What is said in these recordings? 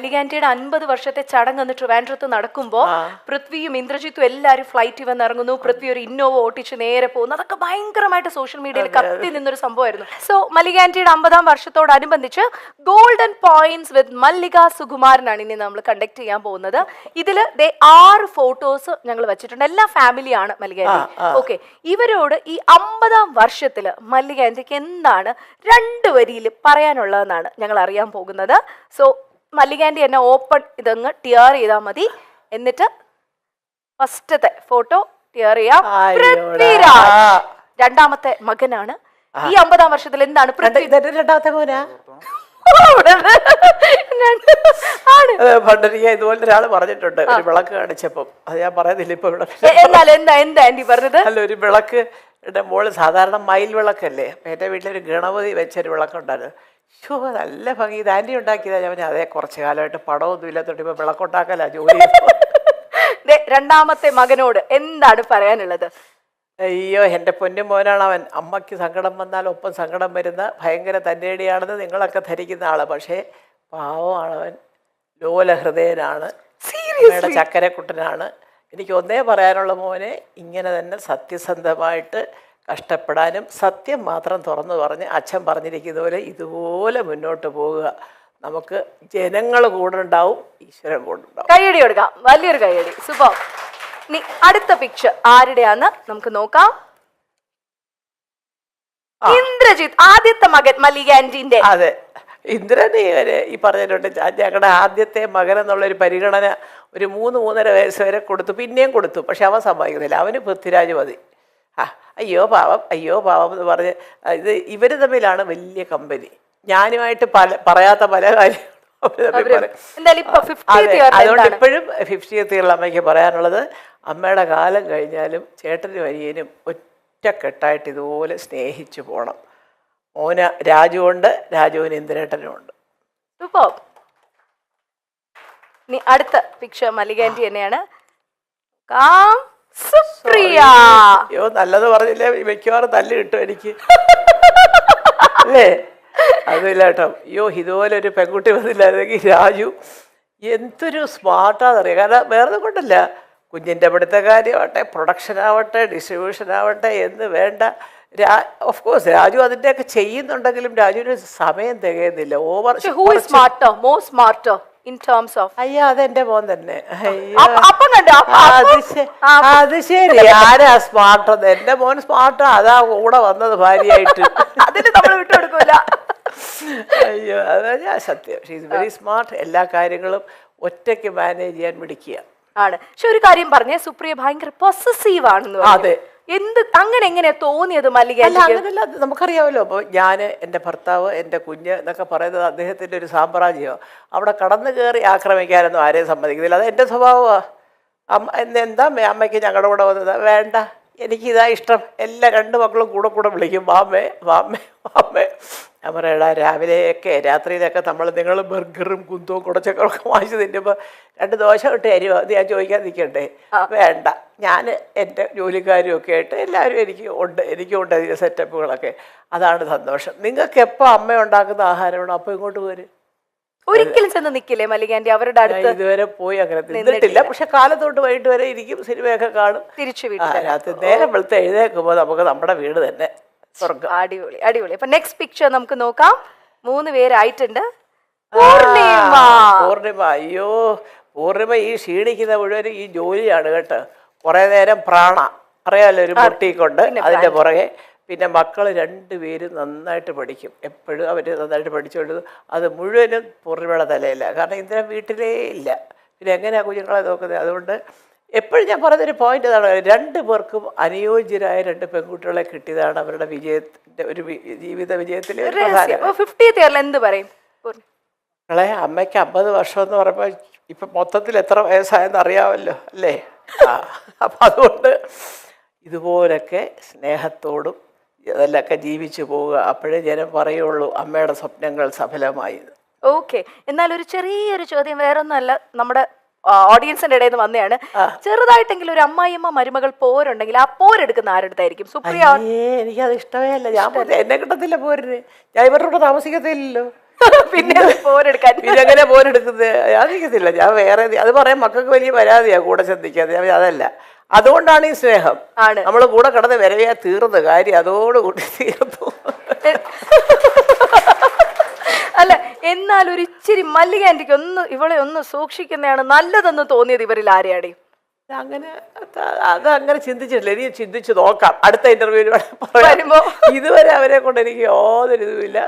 മല്ലികാന്റിയുടെ 50 വർഷത്തെ ചടങ്ങ് എന്ന് ട്രിവാൻഡ്രത്ത് നടക്കുമ്പോൾ പൃഥ്വിയും ഇന്ദ്രജിത്തും എല്ലാവരും ഫ്ലൈറ്റിൽ വന്ന് ഇറങ്ങുന്നു. പൃഥ്വി ഒരു ഇന്നോവ ഓട്ടിച്ച് നേരെ പോകുന്നു. അതൊക്കെ ഭയങ്കരമായിട്ട് സോഷ്യൽ മീഡിയയിൽ കത്തി നിന്നൊരു സംഭവമായിരുന്നു. സോ മല്ലികാന്റിയുടെ 50-ാം വർഷത്തോടനുബന്ധിച്ച് ഗോൾഡൻ പോയിന്റ്സ് വിത്ത് മല്ലിക സുകുമാരനാണ് ഇനി നമ്മൾ കണ്ടക്ട് ചെയ്യാൻ പോകുന്നത്. ഇതിൽ 6 ഫോട്ടോസ് ഞങ്ങൾ വെച്ചിട്ടുണ്ട്. എല്ലാ ഫാമിലിയാണ് മല്ലികാന്റി. ഓക്കെ, ഇവരോട് ഈ 50-ാം വർഷത്തിൽ മല്ലികാന്റിക്ക് എന്താണ് 2 വരിയിൽ പറയാനുള്ളതെന്നാണ് ഞങ്ങൾ അറിയാൻ പോകുന്നത്. സോ മല്ലികാന്റി എന്നെ ഓപ്പൺ ഇതങ്ങ് ടിയർ ചെയ്താൽ മതി. എന്നിട്ട് ഫസ്റ്റത്തെ ഫോട്ടോ ടിയർ ചെയ്യാം. പൃഥ്വിരാജ് 2ാമത്തെ മകനാണ്. ഈ 50-ാം വർഷത്തിൽ എന്താണ് രണ്ടാമത്തെ മോനാ? പണ്ടെനിക്ക് ഇതുപോലെ ഒരാൾ പറഞ്ഞിട്ടുണ്ട്, ഒരു വിളക്ക് കാണിച്ചപ്പം. അത് ഞാൻ പറയുന്നില്ല ഇപ്പൊ ഇവിടെ. അല്ല, ഒരു വിളക്ക് മോള് സാധാരണ മയിൽ വിളക്കല്ലേ, എന്റെ വീട്ടിലൊരു ഗണപതി വെച്ചൊരു വിളക്കുണ്ടായിരുന്നു. ഷോ നല്ല ഭംഗി, ഇത് ആന്റി ഉണ്ടാക്കിയതാ. ഞാൻ അതേ കുറച്ചു കാലമായിട്ട് പടമൊന്നും ഇല്ലാത്തോണ്ട് ഇപ്പൊ വിളക്കുണ്ടാക്കല ജോലി. 2ാമത്തെ മകനോട് എന്താണ് പറയാനുള്ളത്? അയ്യോ, എൻ്റെ പൊന്നു മോനാണ് അവൻ. അമ്മയ്ക്ക് സങ്കടം വന്നാൽ ഒപ്പം സങ്കടം വരുന്ന ഭയങ്കര തന്നേടിയാണെന്ന് നിങ്ങളൊക്കെ ധരിക്കുന്ന ആള്. പക്ഷേ പാവമാണവൻ, ലോലഹൃദയനാണ്, ചക്കരക്കുട്ടനാണ്. എനിക്ക് ഒന്നേ പറയാനുള്ള മോനെ, ഇങ്ങനെ തന്നെ സത്യസന്ധമായിട്ട് കഷ്ടപ്പെടാനും സത്യം മാത്രം തുറന്നു പറഞ്ഞ് അച്ഛൻ പറഞ്ഞിരിക്കുന്ന പോലെ ഇതുപോലെ മുന്നോട്ട് പോവുക. നമുക്ക് ജനങ്ങൾ കൂടെ ഉണ്ടാവും, ഈശ്വരൻ കൂടെ ഉണ്ടാവും. കയ്യടി കൊടുക്കാം, വലിയൊരു കയ്യടി. സൂപ്പർ. ഇനി അടുത്ത പിക്ചർ ആരുടെയാന്ന് നമുക്ക് നോക്കാം. ഇന്ദ്രജിത്ത്, ആദ്യത്തെ മകൻ മല്ലികാന്റിന്റെ. അതെ, ഇന്ദ്രൻ ഈ പറഞ്ഞിട്ടുണ്ട്. ഞങ്ങളുടെ ആദ്യത്തെ മകൻ എന്നുള്ളൊരു പരിഗണന ഒരു 3-3.5 വയസ്സ് വരെ കൊടുത്തു, പിന്നെയും കൊടുത്തു. പക്ഷെ അവൻ സമ്മതിക്കുന്നില്ല. അവന് പൃഥ്വിരാജ് മതി. അയ്യോ പാവം, അയ്യോ പാവം എന്ന് പറഞ്ഞ് ഇത് ഇവർ തമ്മിലാണ് വലിയ കമ്പനി. ഞാനുമായിട്ട് പറയാത്ത പല കാര്യങ്ങളും അതുകൊണ്ട് ഇപ്പോഴും 50th ഇയറിൽ അമ്മയ്ക്ക് പറയാനുള്ളത്, അമ്മയുടെ കാലം കഴിഞ്ഞാലും ചേട്ടനും അനിയനും ഒറ്റക്കെട്ടായിട്ട് ഇതുപോലെ സ്നേഹിച്ചു പോകണം. മോന് രാജുവുണ്ട്, രാജുവിന് ഇന്ദ്രേട്ടനും ഉണ്ട്. ഇനി അടുത്ത പിക്ചർ മല്ലികാന്റി തന്നെയാണ്. സുപ്രിയ. അയ്യോ, നല്ലത് പറഞ്ഞില്ലേ, മിക്കവാറും തല്ല് കിട്ടും എനിക്ക് അല്ലേ? അതില്ല കേട്ടോ. അയ്യോ, ഇതുപോലെ ഒരു പെൺകുട്ടി വന്നില്ലായിരുന്നെങ്കിൽ രാജു എന്തൊരു സ്മാർട്ടാണെന്നറിയാം. കാരണം വേറെ കൊണ്ടല്ല, കുഞ്ഞിൻ്റെ പഠിത്ത കാര്യമാവട്ടെ, പ്രൊഡക്ഷൻ ആവട്ടെ, ഡിസ്ട്രിബ്യൂഷൻ ആവട്ടെ എന്ന് വേണ്ട. ഓഫ് കോഴ്സ് രാജു അതിൻ്റെയൊക്കെ ചെയ്യുന്നുണ്ടെങ്കിലും രാജുവിന് സമയം തികയുന്നില്ല. അയ്യോ, അതെന്റെ മോൻ തന്നെ. അത് ശരി, ആരാ സ്മാർട്ട്? എന്റെ മോൻ സ്മാർട്ടാ, അതാ കൂടെ വന്നത് ഭാര്യയായിട്ട്. അയ്യോ, അതാ ഞാൻ സത്യം. She is very smart. എല്ലാ കാര്യങ്ങളും ഒറ്റയ്ക്ക് മാനേജ് ചെയ്യാൻ മിടിക്കുക ആണ്. പക്ഷെ ഒരു കാര്യം പറഞ്ഞേ, സുപ്രിയ ഭയങ്കര പൊസസീവ് ആണെന്ന്. അതെ, എന്ത് അങ്ങനെ എങ്ങനെയാ തോന്നിയത് മല്ലിക? അങ്ങനെയല്ല, നമുക്കറിയാമല്ലോ. അപ്പോൾ ഞാൻ, എൻ്റെ ഭർത്താവ്, എൻ്റെ കുഞ്ഞ് എന്നൊക്കെ പറയുന്നത് അദ്ദേഹത്തിൻ്റെ ഒരു സാമ്രാജ്യമോ. അവിടെ കടന്നു കയറി ആക്രമിക്കാനൊന്നും ആരെയും സമ്മതിക്കുന്നില്ല. അത് എൻ്റെ സ്വഭാവമാണ്. എന്താ അമ്മയ്ക്ക് ഞങ്ങളുടെ കൂടെ വന്നത്? വേണ്ട, എനിക്കിതാ ഇഷ്ടം. എല്ലാ 2 മക്കളും കൂടെ വിളിക്കും, വാമ്മേ വാമ്മേ വാമ്മേ. ഞാൻ പറയടാ, രാവിലെയൊക്കെ രാത്രിയിലൊക്കെ നിങ്ങൾ ബർഗറും കുന്തവും കുടച്ചക്കറൊക്കെ വാങ്ങിച്ച് തിന്നുമ്പോൾ 2 ദോശ ഇട്ട് തരുമോ? അത് ഞാൻ ചോദിക്കാൻ നിൽക്കണ്ടേ? വേണ്ട, ഞാൻ എൻ്റെ ജോലിക്കാരും ഒക്കെ ആയിട്ട് എല്ലാവരും എനിക്കുണ്ട് അതിൻ്റെ സെറ്റപ്പുകളൊക്കെ. അതാണ് സന്തോഷം. നിങ്ങൾക്ക് എപ്പോൾ അമ്മ ഉണ്ടാക്കുന്ന ആഹാരമാണോ അപ്പോൾ ഇങ്ങോട്ട് പോര്. ഒരിക്കലും ചെന്ന് നിൽക്കില്ലേ മല്ലികാന്റി അവരുടെ അടുത്ത്? ഇതുവരെ പോയി അങ്ങനെ നിന്നിട്ടില്ല. പക്ഷെ കാലത്തോട്ട് വൈകിട്ട് വരെ ഇരിക്കും, സിനിമയൊക്കെ കാണും, തിരിച്ചു വീട്ടിൽ നേരം വെളുത്ത് എഴുന്നേൽക്കുമ്പോൾ നമുക്ക് നമ്മുടെ വീട് തന്നെ സ്വർഗ്ഗം. അടിപൊളി അടിപൊളി. അപ്പൊ നെക്സ്റ്റ് പിക്ചർ നമുക്ക് നോക്കാം. 3 പേരായിട്ടുണ്ട്. പൂർണിമ. അയ്യോ, പൂർണിമ ഈ ക്ഷീണിക്കുന്ന മുഴുവൻ ഈ ജോലിയാണ് കേട്ടോ. കുറെ നേരം അറിയാമല്ലോ, ഒരു പൊട്ടിക്കൊണ്ട് അതിന്റെ പുറകെ. പിന്നെ മക്കൾ 2 പേരും നന്നായിട്ട് പഠിക്കും. എപ്പോഴും അവർ നന്നായിട്ട് പഠിച്ചുകൊണ്ട് അത് മുഴുവനും പൂർണിമയുടെ തലയില്ല. കാരണം ഇന്ദ്രൻ വീട്ടിലേ ഇല്ല. പിന്നെ എങ്ങനെയാണ് കുഞ്ഞുങ്ങളെ നോക്കുന്നത്? അതുകൊണ്ട് എപ്പോഴും ഞാൻ പറഞ്ഞൊരു പോയിന്റ് അതാണ്, 2 പേർക്കും അനുയോജ്യരായ 2 പെൺകുട്ടികളെ കിട്ടിയതാണ് അവരുടെ വിജയത്തിന്റെ ഒരു ജീവിത വിജയത്തിലെ ഒരു പ്രധാനം. 50th ഇയറിൽ എന്ത് പറയും? അമ്മയ്ക്ക് 50 വർഷം എന്ന് പറയുമ്പോൾ ഇപ്പം മൊത്തത്തിൽ എത്ര വയസ്സായെന്ന് അറിയാമല്ലോ അല്ലേ? അപ്പം അതുകൊണ്ട് ഇതുപോലൊക്കെ സ്നേഹത്തോടും അതിലൊക്കെ ജീവിച്ചു പോവുക. അപ്പോഴേ ജനം പറയുള്ളൂ അമ്മയുടെ സ്വപ്നങ്ങൾ സഫലമായി. ഓക്കെ, എന്നാൽ ഒരു ചെറിയൊരു ചോദ്യം, വേറൊന്നുമല്ല, നമ്മുടെ ഓഡിയൻസിന്റെ ഇടയിൽ നിന്ന് വന്നതാണ്. ചെറുതായിട്ടെങ്കിലും ഒരു അമ്മായിയമ്മ മരുമകൾ പോരുണ്ടെങ്കിൽ ആ പോരെടുക്കുന്ന ആരുടെതായിരിക്കും? സുപ്രിയ. എനിക്കത് ഇഷ്ടമേ അല്ല. ഞാൻ എന്നെ കിട്ടത്തില്ല പോരിന്. ഞാൻ ഇവരുടെ കൂടെ താമസിക്കത്തില്ലല്ലോ. പിന്നെ പോരെടുക്കാൻ പിന്നെ എങ്ങനെ പോരെടുക്കുന്നത് ഞാൻ നിൽക്കത്തില്ല. ഞാൻ വേറെ അത് പറയാൻ മക്കൾക്ക് വലിയ പരാതിയാ കൂടെ ശ്രദ്ധിക്കാതെ. ഞാൻ അതല്ല, അതുകൊണ്ടാണ് ഈ സ്നേഹം. ആണ്. നമ്മൾ കൂടെ കിടന്ന് വരവയാ തീർന്ന കാര്യം അതോടുകൂടി തീർന്നു. അല്ല, എന്നാൽ ഒരു ഇച്ചിരി മല്ലിക ആന്റിക്ക് ഇവളെ ഒന്ന് സൂക്ഷിക്കുന്നതാണ് നല്ലതെന്ന് തോന്നിയത് ഇവരിൽ ആരെയാടി? അങ്ങനെ അതങ്ങനെ ചിന്തിച്ചിട്ടില്ല. ഇനി ചിന്തിച്ച് നോക്കാം അടുത്ത ഇന്റർവ്യൂവിൽ വരുമ്പോ. ഇതുവരെ അവരെ കൊണ്ട് എനിക്ക് യാതൊരു ഇതുമില്ല.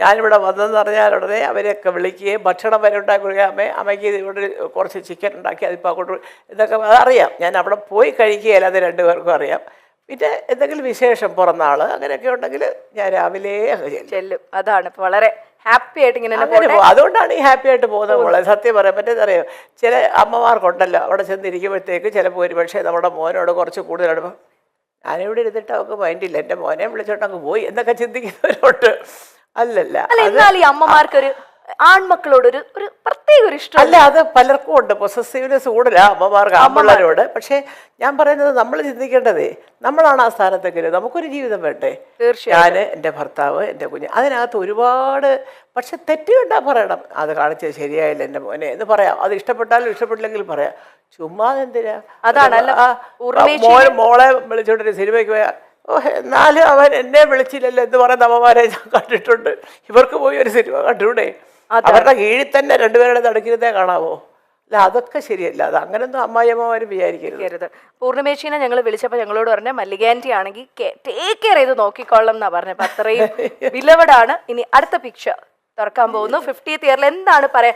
ഞാനിവിടെ വന്നതെന്ന് പറഞ്ഞാൽ ഉടനെ അവരെയൊക്കെ വിളിക്കുകയും ഭക്ഷണം വരെ ഉണ്ടാക്കി കൊടുക്കുക. അമ്മയ്ക്ക് ഇവിടെ കുറച്ച് ചിക്കൻ ഉണ്ടാക്കി അതിപ്പോൾ അങ്ങോട്ട് ഇതൊക്കെ അതറിയാം. ഞാൻ അവിടെ പോയി കഴിക്കുകയില്ല, അത് രണ്ടുപേർക്കും അറിയാം. പിന്നെ എന്തെങ്കിലും വിശേഷം പിറന്നാൾ അങ്ങനെയൊക്കെ ഉണ്ടെങ്കിൽ ഞാൻ രാവിലെ ചെല്ലും. അതാണ് വളരെ ഹാപ്പി ആയിട്ട് ഇങ്ങനെ അതുകൊണ്ടാണ് ഈ ഹാപ്പി ആയിട്ട് പോകുന്നത് മോളെ. സത്യം പറയാൻ പറ്റുന്നറിയോ, ചില അമ്മമാർക്കുണ്ടല്ലോ അവിടെ ചെന്നിരിക്കുമ്പോഴത്തേക്ക് ചിലപ്പോൾ ഒരു പക്ഷേ നമ്മുടെ മോനോട് കുറച്ച് കൂടുതലാണ് ഞാനിവിടെ ഇരുന്നിട്ട് അവൾക്ക് മൈൻഡില്ല, എൻ്റെ മോനെ വിളിച്ചോണ്ട് അങ്ങ് പോയി എന്നൊക്കെ ചിന്തിക്കുന്നവരോട്ട്. അല്ലല്ല, എന്നാൽ ഈ അമ്മമാർക്കൊരു ആൺമക്കളോട് ഒരു പ്രത്യേക ഒരു ഇഷ്ടം അല്ല, അത് പലർക്കും ഉണ്ട്. പൊസസീവ്നെസ് കൂടുതല അമ്മമാർക്ക് ആൺപിള്ളേരോട്. പക്ഷേ ഞാൻ പറയുന്നത് നമ്മൾ ചിന്തിക്കേണ്ടതേ നമ്മളാണ് ആ സ്ഥാനത്തെങ്കിലും നമുക്കൊരു ജീവിതം വേണ്ടേ. ഞാൻ, എൻ്റെ ഭർത്താവ്, എൻ്റെ കുഞ്ഞ്, അതിനകത്ത് ഒരുപാട്. പക്ഷെ തെറ്റ് കണ്ടാ പറയണം, അത് കാണിച്ചത് ശരിയായില്ല എൻ്റെ മോനെ എന്ന് പറയാം. അത് ഇഷ്ടപ്പെട്ടാലും ഇഷ്ടപ്പെട്ടില്ലെങ്കിലും പറയാം. ചുമ്മാ എന്തിനാ? മോളെ വിളിച്ചോണ്ടൊരു സിനിമയ്ക്ക് പോയാൽ എന്നാലും അവൻ എന്നെ വിളിച്ചില്ലല്ലോ എന്ന് പറയുന്ന അമ്മമാരെ ഞാൻ കണ്ടിട്ടുണ്ട്. ഇവർക്ക് പോയി ഒരു സിനിമ കണ്ടൂടെ? അവരുടെ കീഴിൽ തന്നെ രണ്ടുപേരുടെ നടക്കുന്നതേ കാണാവോ? അല്ല, അതൊക്കെ ശരിയല്ല. അത് അങ്ങനൊന്നും അമ്മായിയമ്മമാരും വിചാരിക്കരുത്. പൂർണ്ണിമേശീനെ ഞങ്ങൾ വിളിച്ചപ്പോൾ ഞങ്ങളോട് പറഞ്ഞ മല്ലിക ആന്റി ആണെങ്കിൽ ടേക്ക് കെയർ ചെയ്ത് നോക്കിക്കൊള്ളാം എന്നാ പറഞ്ഞത്. അപ്പൊ അത്രയും വിലവടാണ്. ഇനി അടുത്ത പിക്ചർ തുറക്കാൻ പോകുന്നു. 50th ഇയറിൽ എന്താണ് പറയാ?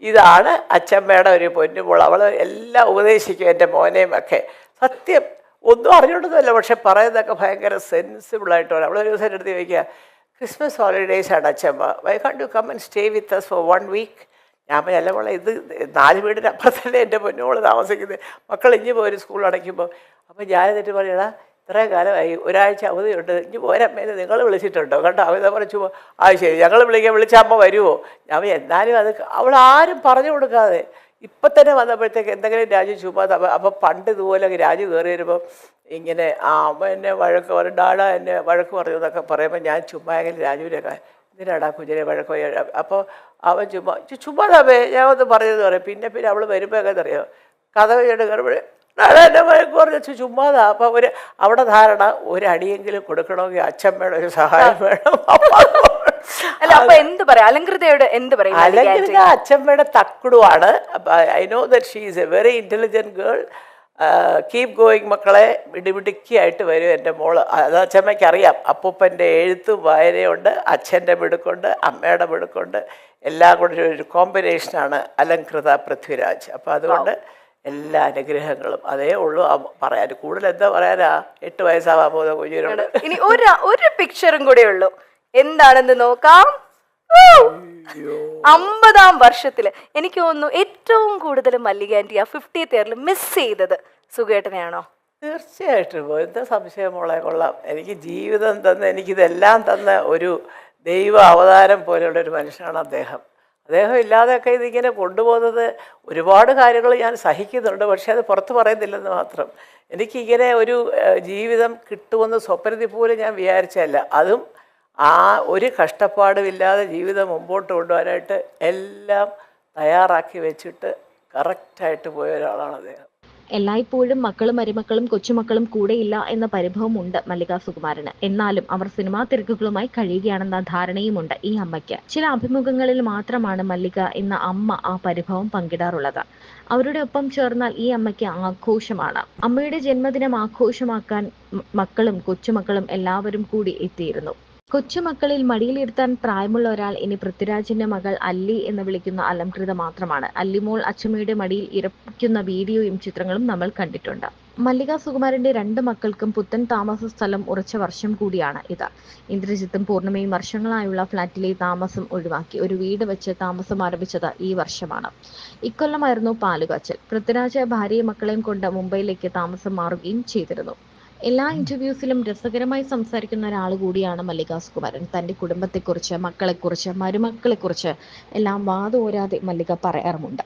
ഇതാണ് അച്ഛമ്മയുടെ ഒരു പൊന്നുമോൾ. അവള് എല്ലാം ഉപദേശിക്കും എൻ്റെ മോനെയും ഒക്കെ. സത്യം ഒന്നും അറിഞ്ഞോണ്ടതല്ല, പക്ഷെ പറയുന്നതൊക്കെ ഭയങ്കര സെൻസിബിളായിട്ടാണ്. അവളൊരു ദിവസം എടുത്ത് ചോദിക്കുക, ക്രിസ്മസ് ഹോളിഡേയ്സ് ആണ് അച്ഛമ്മ, why can't you come and stay with us for 1 week? ഞാൻ അല്ല മോളെ, ഇത് 4 വീടിനപ്പുറത്തല്ലേ എൻ്റെ പൊന്നുമോള് താമസിക്കുന്നത്. മക്കൾ ഇഞ്ഞ് പോയി ഒരു സ്കൂൾ അടയ്ക്കുമ്പോൾ. അപ്പോൾ ഞാൻ എന്നിട്ട് പറയണ ഇത്രയും കാലമായി, ഒരാഴ്ച അവധിയുണ്ട്, ഇഞ്ഞ് പോരമ്മേന്ന് നിങ്ങൾ വിളിച്ചിട്ടുണ്ടോ? കണ്ടോ അവത പറഞ്ഞു. ശരി, ഞങ്ങൾ വിളിച്ചാൽ അമ്മ വരുമോ? ഞാൻ എന്നാലും അത് അവൾ ആരും പറഞ്ഞു കൊടുക്കാതെ ഇപ്പം തന്നെ വന്നപ്പോഴത്തേക്ക് എന്തെങ്കിലും രാജു ചുമ്മാ. അപ്പം പണ്ട് ഇതുപോലെ രാജു കയറി വരുമ്പം ഇങ്ങനെ അമ്മ എന്നെ വഴക്ക് പറയും, ഡാഡ എന്നെ വഴക്ക് പറഞ്ഞു എന്നൊക്കെ പറയുമ്പോൾ ഞാൻ ചുമ്മാ എങ്കിലും രാജുവിനൊക്കെ എന്തിനാടാ കുഞ്ഞിനെ വഴക്ക് പോയി. അപ്പോൾ അവൻ ചുമ്മാതാവേ ഞാൻ ഒന്ന് പറയുന്നത് പറയും. പിന്നെ അവൾ വരുമ്പോൾ എങ്ങനെ അറിയോ, കഥ കയറുമ്പോഴേ ഡാഡ എന്നെ വഴക്ക് പറഞ്ഞു ചുമ്മാതാ. അപ്പം അവിടെ ധാരണ ഒരടിയെങ്കിലും കൊടുക്കണമെങ്കിൽ അച്ഛമ്മയുടെ ഒരു സഹായം വേണം. അല്ല, അപ്പൊ എന്ത് പറയാ അലങ്കൃതയോട് എന്ത് പറയും? അലങ്കൃത അച്ഛമ്മയുടെ തക്കുടുവാണ്. I know that she is a very intelligent girl. Keep going മക്കളെ, മിടുമിടുക്കിയായിട്ട് വരും എൻ്റെ മോള്. അത് അച്ഛമ്മയ്ക്ക് അറിയാം. അപ്പൂപ്പൻ്റെ എഴുത്തും വായനയുണ്ട്, അച്ഛൻ്റെ മിടുക്കുണ്ട്, അമ്മയുടെ മിടുക്കുണ്ട്, എല്ലാം കൂടെ ഒരു കോമ്പിനേഷനാണ് അലങ്കൃത പൃഥ്വിരാജ്. അപ്പം അതുകൊണ്ട് എല്ലാ അനുഗ്രഹങ്ങളും അതേ ഉള്ളൂ പറയാൻ. കൂടുതൽ എന്താ പറയാനാ? 8 വയസ്സാവാൻ പോകുന്ന കുഞ്ഞിനോട്. ഇനി ഒരു പിക്ചറും കൂടെ ഉള്ളൂ, എന്താണെന്ന് നോക്കാം. 50ാം വർഷത്തില് എനിക്ക് തോന്നുന്നു ഏറ്റവും കൂടുതൽ മല്ലിക ആന്റി ആ 50th ഇയറിൽ മിസ് ചെയ്തത് സുഖേട്ടനെയാണോ? തീർച്ചയായിട്ടും. എന്താ സംശയം മോളെ, കൊള്ളാം. എനിക്ക് ജീവിതം തന്ന, എനിക്കിതെല്ലാം തന്ന ഒരു ദൈവ അവതാരം പോലെയുള്ള ഒരു മനുഷ്യനാണ് അദ്ദേഹം. അദ്ദേഹം ഇല്ലാതെയൊക്കെ ഇതിങ്ങനെ കൊണ്ടുപോകുന്നത് ഒരുപാട് കാര്യങ്ങൾ ഞാൻ സഹിക്കുന്നുണ്ട്. പക്ഷേ അത് പുറത്ത് പറയുന്നില്ലെന്ന് മാത്രം. എനിക്കിങ്ങനെ ഒരു ജീവിതം കിട്ടുമെന്ന് സ്വപ്നത്തിൽ പോലും ഞാൻ വിചാരിച്ചല്ല. അതും ആ ഒരു കഷ്ടപ്പാടുമില്ലാതെ ജീവിതം മുമ്പോട്ട് കൊണ്ടുപോകാനായിട്ട് എല്ലാം തയ്യാറാക്കി വെച്ചിട്ട് കറക്റ്റായിട്ട് പോയ ഒരാളാണ് അദ്ദേഹം. എല്ലായ്പ്പോഴും മക്കളും മരുമക്കളും കൊച്ചുമക്കളും കൂടെയില്ല എന്ന പരിഭവമുണ്ട് മല്ലിക സുകുമാരന്. എന്നാലും അവർ സിനിമാ തിരക്കുകളുമായി കഴിയുകയാണെന്ന ധാരണയുമുണ്ട് ഈ അമ്മയ്ക്ക്. ചില അഭിമുഖങ്ങളിൽ മാത്രമാണ് മല്ലിക എന്ന അമ്മ ആ പരിഭവം പങ്കിടാറുള്ളത്. അവരുടെ ഒപ്പം ചേർന്നാൽ ഈ അമ്മയ്ക്ക് ആഘോഷമാണ്. അമ്മയുടെ ജന്മദിനം ആഘോഷമാക്കാൻ മക്കളും കൊച്ചുമക്കളും എല്ലാവരും കൂടി എത്തിയിരുന്നു. കൊച്ചുമക്കളിൽ മടിയിലിരുത്താൻ പ്രായമുള്ള ഒരാൾ ഇനി പൃഥ്വിരാജിന്റെ മകൾ അല്ലി എന്ന് വിളിക്കുന്ന അലംകൃത മാത്രമാണ്. അല്ലിമോൾ അച്ഛമ്മയുടെ മടിയിൽ ഇറപ്പിക്കുന്ന വീഡിയോയും ചിത്രങ്ങളും നമ്മൾ കണ്ടിട്ടുണ്ട്. മല്ലിക സുകുമാരന്റെ 2 മക്കൾക്കും പുത്തൻ താമസ സ്ഥലം ഉറച്ച വർഷം കൂടിയാണ് ഇത്. ഇന്ദ്രജിത്തും പൂർണ്ണിമയും വർഷങ്ങളായുള്ള ഫ്ളാറ്റിലെ താമസം ഒഴിവാക്കി ഒരു വീട് വെച്ച് താമസം ആരംഭിച്ചത് ഈ വർഷമാണ്. ഇക്കൊല്ലമായിരുന്നു പാലുകാച്ചൽ. പൃഥ്വിരാജ് ഭാര്യയും മക്കളെയും കൊണ്ട് മുംബൈയിലേക്ക് താമസം മാറുകയും ചെയ്തിരുന്നു. എല്ലാ ഇന്റർവ്യൂസിലും രസകരമായി സംസാരിക്കുന്ന ഒരാൾ കൂടിയാണ് മല്ലിക സുകുമാരൻ. തന്റെ കുടുംബത്തെക്കുറിച്ച്, മക്കളെക്കുറിച്ച്, മരുമക്കളെക്കുറിച്ച് എല്ലാം വാതോരാതെ മല്ലിക പറയാറുമുണ്ട്.